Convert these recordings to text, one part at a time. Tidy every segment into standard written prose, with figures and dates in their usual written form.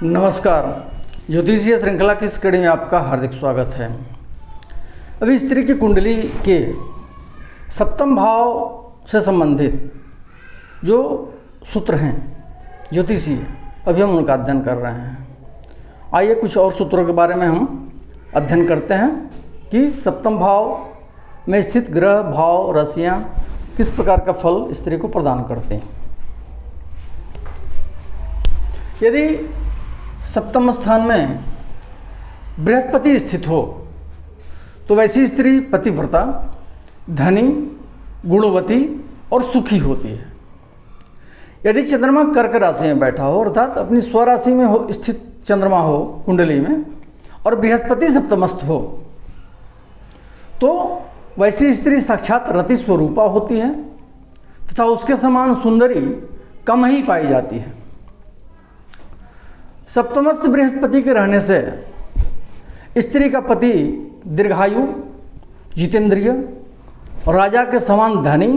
नमस्कार। ज्योतिषीय श्रृंखला की इस कड़ी में आपका हार्दिक स्वागत है। अभी स्त्री की कुंडली के सप्तम भाव से संबंधित जो सूत्र हैं ज्योतिषीय, अभी हम उनका अध्ययन कर रहे हैं। आइए कुछ और सूत्रों के बारे में हम अध्ययन करते हैं कि सप्तम भाव में स्थित ग्रह, भाव, राशियाँ किस प्रकार का फल स्त्री को प्रदान करते हैं। यदि सप्तम स्थान में बृहस्पति स्थित हो तो वैसी स्त्री पतिव्रता, धनी, गुणवती और सुखी होती है। यदि चंद्रमा कर्क राशि में बैठा हो अर्थात अपनी स्वराशि में हो स्थित चंद्रमा हो कुंडली में और बृहस्पति सप्तमस्थ हो तो वैसी स्त्री साक्षात रति स्वरूपा होती है तथा उसके समान सुंदरी कम ही पाई जाती है। सप्तमस्थ बृहस्पति के रहने से स्त्री का पति दीर्घायु, जितेंद्रिय, राजा के समान धनी,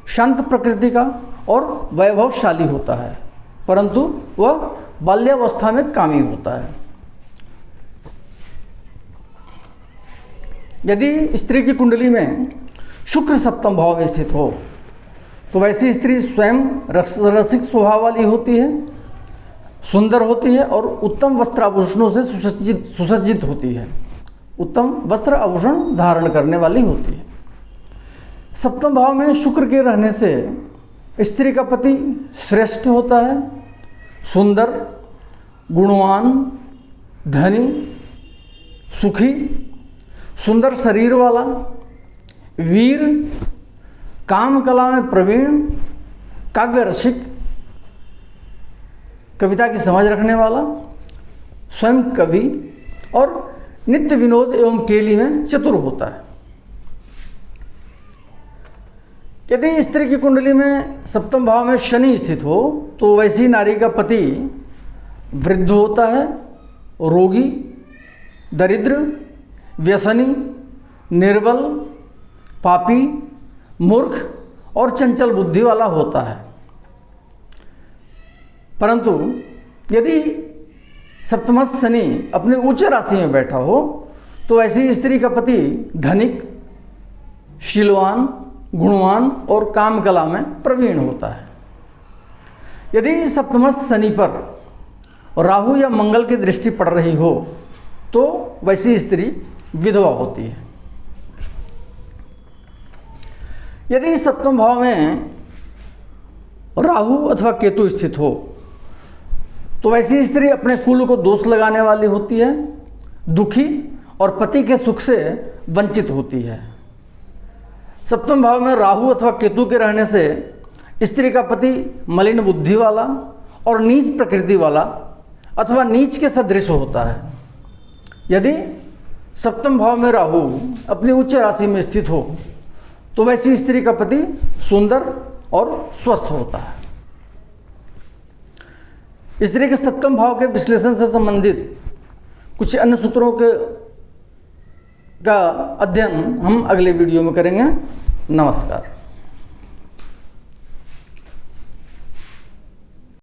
शांत प्रकृति का और वैभवशाली होता है, परंतु वह बाल्यावस्था में कामी होता है। यदि स्त्री की कुंडली में शुक्र सप्तम भाव में स्थित हो तो वैसी स्त्री स्वयं रसिक स्वभाव वाली होती है, सुंदर होती है और उत्तम वस्त्राभूषणों से सुसज्जित होती है, उत्तम वस्त्र आभूषण धारण करने वाली होती है। सप्तम भाव में शुक्र के रहने से स्त्री का पति श्रेष्ठ होता है, सुंदर, गुणवान, धनी, सुखी, सुंदर शरीर वाला, वीर, काम कला में प्रवीण, काव्य रसिक, कविता की समझ रखने वाला, स्वयं कवि और नित्य विनोद एवं केली में चतुर होता है। यदि स्त्री की कुंडली में सप्तम भाव में शनि स्थित हो तो वैसी नारी का पति वृद्ध होता है, रोगी, दरिद्र, व्यसनी, निर्बल, पापी, मूर्ख और चंचल बुद्धि वाला होता है। परंतु यदि सप्तमस्थ शनि अपने उच्च राशि में बैठा हो तो ऐसी स्त्री का पति धनिक, शीलवान, गुणवान और काम कला में प्रवीण होता है। यदि सप्तमस्थ शनि पर राहु या मंगल की दृष्टि पड़ रही हो तो वैसी स्त्री विधवा होती है। यदि सप्तम भाव में राहु अथवा केतु स्थित हो तो वैसी स्त्री अपने कुल को दोष लगाने वाली होती है, दुखी और पति के सुख से वंचित होती है। सप्तम भाव में राहु अथवा केतु के रहने से स्त्री का पति मलिन बुद्धि वाला और नीच प्रकृति वाला अथवा नीच के सदृश होता है। यदि सप्तम भाव में राहु अपनी उच्च राशि में स्थित हो तो वैसी स्त्री का पति सुंदर और स्वस्थ होता है। स्त्री के सप्तम भाव के विश्लेषण से संबंधित कुछ अन्य सूत्रों का अध्ययन हम अगले वीडियो में करेंगे। नमस्कार।